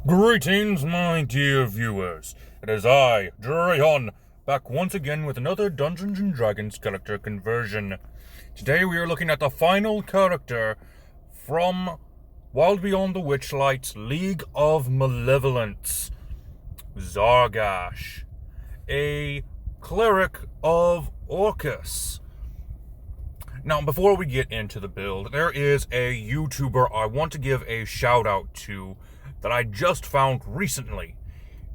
Greetings, my dear viewers. It is I, Drayon, back once again with another Dungeons & Dragons character conversion. Today we are looking at the final character from Wild Beyond the Witchlight's League of Malevolence, Zargash, a cleric of Orcus. Now, before we get into the build, there is a YouTuber I want to give a shout out to that I just found recently.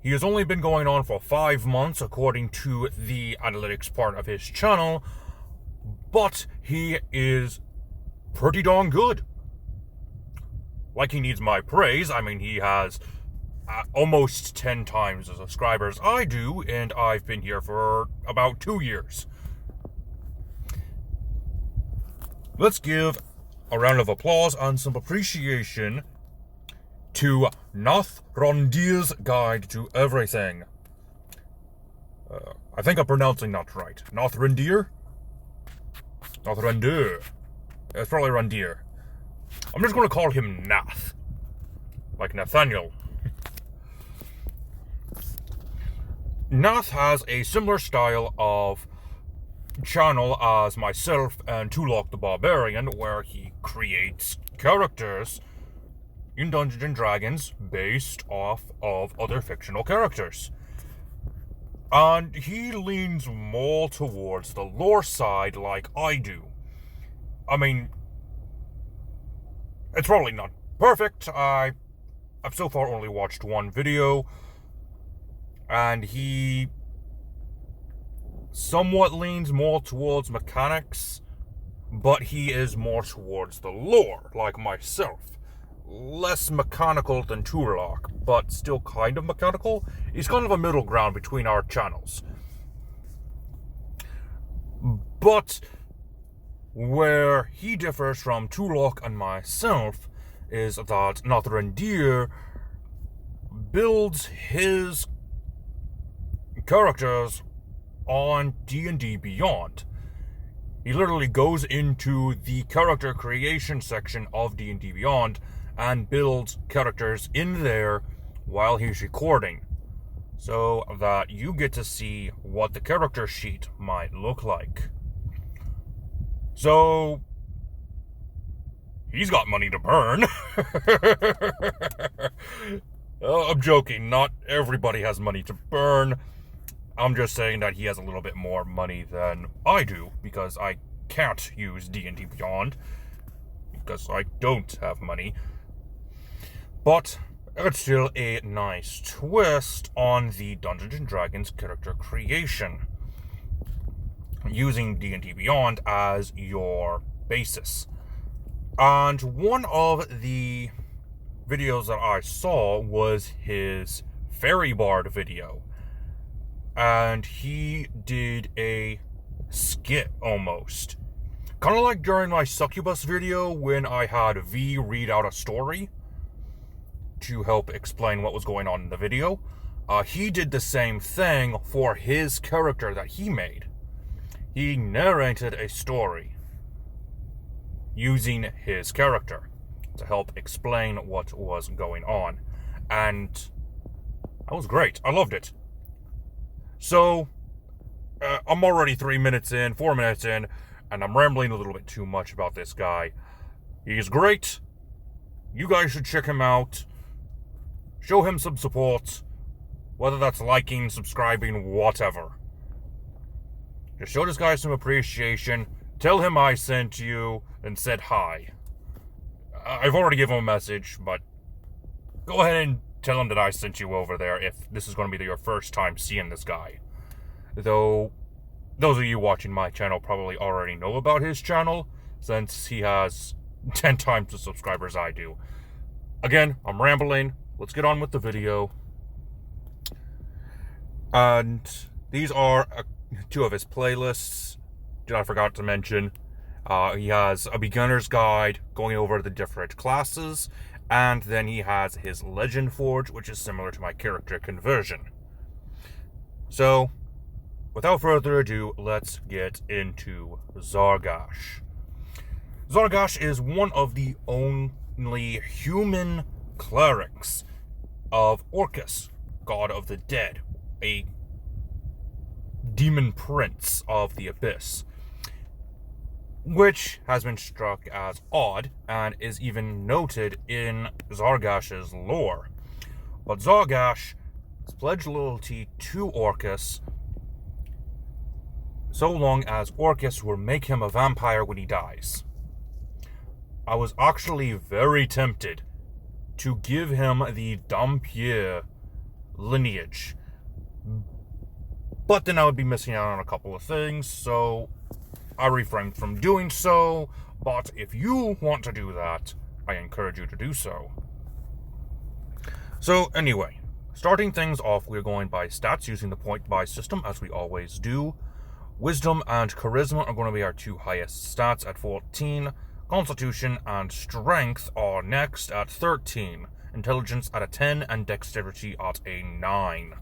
He has only been going on for 5 months according to the analytics part of his channel, but he is pretty darn good. Like he needs my praise. I mean, he has almost 10 times the subscribers I do, and I've been here for about 2 years. Let's give a round of applause and some appreciation to Nathrondir's Guide to Everything. I think I'm pronouncing that right. Nathrondir? Nathrondir. It's probably Rondir. I'm just going to call him Nath. Like Nathaniel. Nath has a similar style of channel as myself and Tulok the Barbarian, where he creates characters in Dungeons & Dragons based off of other fictional characters. And he leans more towards the lore side like I do. I mean, it's probably not perfect. I've so far only watched one video, and he somewhat leans more towards mechanics, but he is more towards the lore, like myself. Less mechanical than Turlock, but still kind of mechanical. He's kind of a middle ground between our channels. But where he differs from Turlock and myself is that Nathrondir builds his characters on D&D Beyond. He literally goes into the character creation section of D&D Beyond and builds characters in there while he's recording, so that you get to see what the character sheet might look like. So, he's got money to burn. I'm joking, not everybody has money to burn. I'm just saying that he has a little bit more money than I do, because I can't use D&D Beyond, because I don't have money. But it's still a nice twist on the Dungeons & Dragons character creation, using D&D Beyond as your basis. And one of the videos that I saw was his Fairy Bard video. And he did a skit almost. Kind of like during my Succubus video when I had V read out a story to help explain what was going on in the video. He did the same thing for his character that he made. He narrated a story using his character to help explain what was going on. And that was great. I loved it. So, I'm already 4 minutes in, and I'm rambling a little bit too much about this guy. He's great. You guys should check him out. Show him some support. Whether that's liking, subscribing, whatever. Just show this guy some appreciation. Tell him I sent you and said hi. I've already given him a message, but go ahead and tell him that I sent you over there if this is going to be your first time seeing this guy. Though, those of you watching my channel probably already know about his channel, since he has 10 times the subscribers I do. Again, I'm rambling. Let's get on with the video. And these are two of his playlists that I forgot to mention. He has a beginner's guide going over the different classes, and then he has his Legend Forge, which is similar to my character conversion. So, without further ado, let's get into Zargash. Zargash is one of the only human clerics of Orcus, god of the dead, a demon prince of the abyss, which has been struck as odd and is even noted in Zargash's lore. But Zargash has pledged loyalty to Orcus so long as Orcus will make him a vampire when he dies. I was actually very tempted to give him the Dampier lineage, but then I would be missing out on a couple of things, so I refrained from doing so. But if you want to do that, I encourage you to do so. So anyway, starting things off, we're going by stats using the point buy system as we always do. Wisdom and Charisma are going to be our two highest stats at 14. Constitution and Strength are next at 13. Intelligence at a 10 and Dexterity at a 9.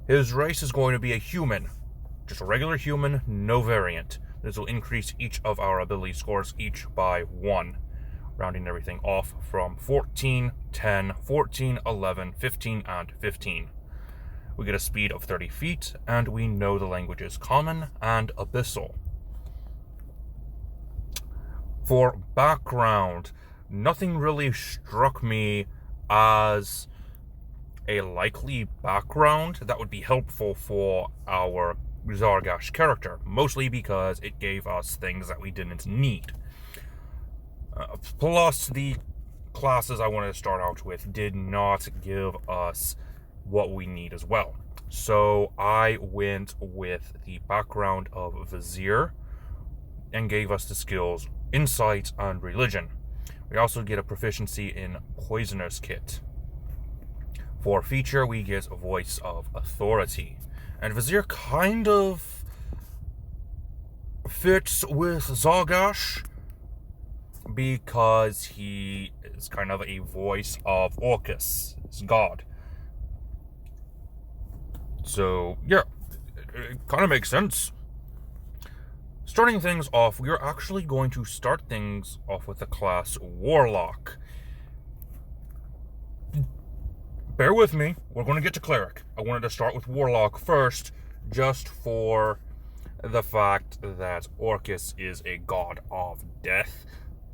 His race is going to be a human. Just a regular human, no variant. This will increase each of our ability scores each by 1. Rounding everything off from 14, 10, 14, 11, 15, and 15. We get a speed of 30 feet, and we know the languages Common and Abyssal. For background, nothing really struck me as a likely background that would be helpful for our Zargash character, mostly because it gave us things that we didn't need. Plus, the classes I wanted to start out with did not give us what we need as well. So I went with the background of Vizier and gave us the skills Insight and Religion. We also get a proficiency in Poisoner's Kit. For feature, we get a Voice of Authority. And Vizier kind of fits with Zargash because he is kind of a voice of Orcus, his god. So, yeah, it kind of makes sense. Starting things off, we are actually going to start things off with the class Warlock. Bear with me, we're going to get to Cleric. I wanted to start with Warlock first, just for the fact that Orcus is a god of death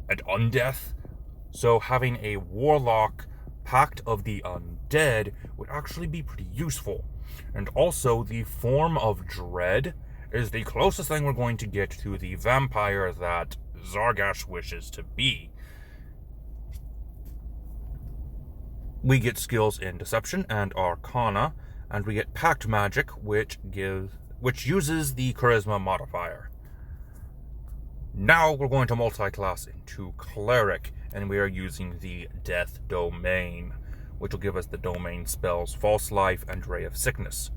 and undeath. So having a Warlock Pact of the Undead would actually be pretty useful. And also, the Form of Dread is the closest thing we're going to get to the vampire that Zargash wishes to be. We get skills in Deception and Arcana, and we get Pact Magic, which uses the Charisma modifier. Now we're going to multi-class into Cleric, and we are using the Death Domain, which will give us the domain spells False Life and Ray of Sickness.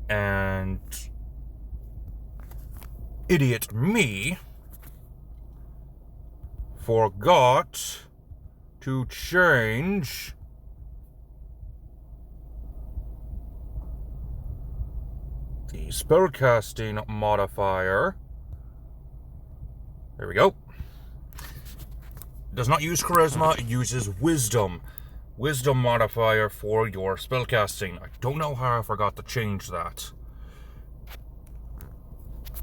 And idiot me forgot to change the spellcasting modifier. There we go. Does not use Charisma, it uses Wisdom. Wisdom modifier for your spellcasting. I don't know how I forgot to change that.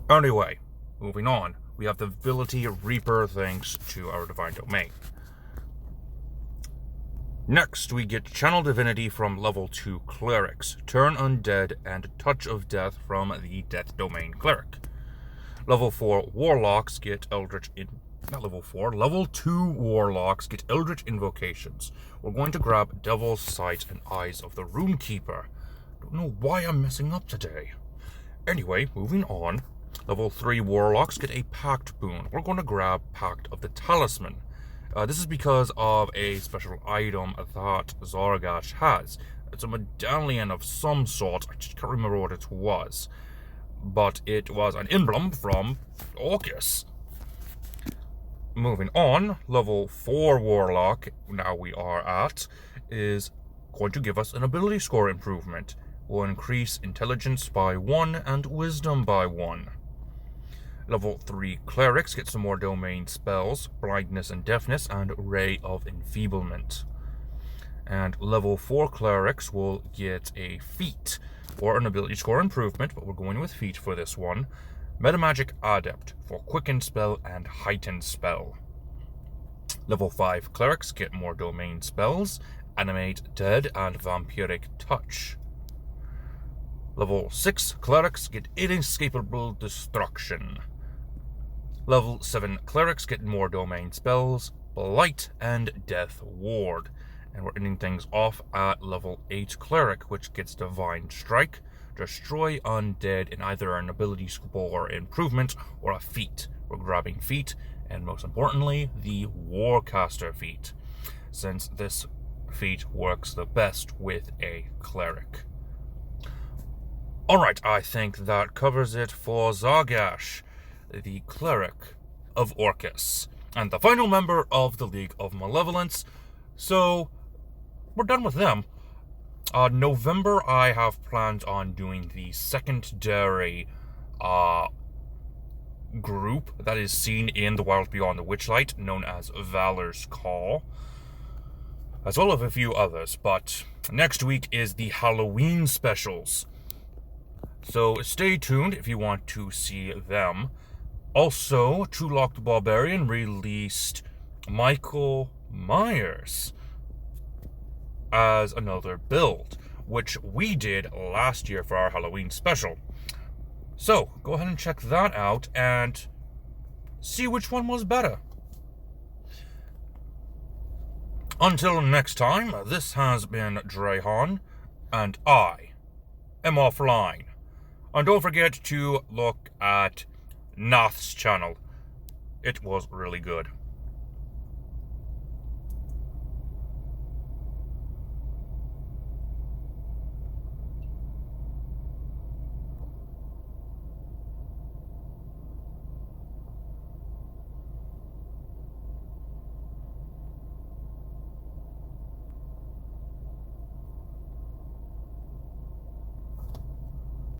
Anyway, moving on. We have the ability Reaper thanks to our Divine Domain. Next, we get Channel Divinity from level 2 Clerics, Turn Undead, and Touch of Death from the Death Domain Cleric. Level 4 Warlocks get Level 2 Warlocks get Eldritch Invocations. We're going to grab Devil's Sight and Eyes of the Runekeeper. Don't know why I'm messing up today. Anyway, moving on. Level 3 Warlocks get a Pact boon. We're going to grab Pact of the Talisman. This is because of a special item that Zargash has. It's a medallion of some sort. I just can't remember what it was. But it was an emblem from Orcus. Moving on, level 4 Warlock, now we are at, is going to give us an ability score improvement. We'll increase Intelligence by 1 and Wisdom by 1. Level 3 Clerics get some more domain spells, Blindness and Deafness, and Ray of Enfeeblement. And level 4 clerics will get a feat or an ability score improvement, but we're going with feat for this one. Metamagic Adept for Quicken Spell and Heightened Spell. Level 5 clerics get more domain spells, Animate Dead and Vampiric Touch. Level 6 clerics get Inescapable Destruction. Level 7 clerics get more domain spells, Blight and Death Ward. And we're ending things off at level 8 cleric, which gets Divine Strike, Destroy Undead in either an ability score improvement or a feat. We're grabbing feat, and most importantly, the Warcaster feat, since this feat works the best with a cleric. Alright, I think that covers it for Zargash, the cleric of Orcus, and the final member of the League of Malevolence. So, we're done with them. November, I have planned on doing the secondary group that is seen in the Wild Beyond the Witchlight, known as Valor's Call, as well as a few others. But next week is the Halloween specials, so stay tuned if you want to see them. Also, Truelock the Barbarian released Michael Myers as another build, which we did last year for our Halloween special. So, go ahead and check that out and see which one was better. Until next time, this has been Drehan, and I am offline. And don't forget to look at Nath's channel. It was really good.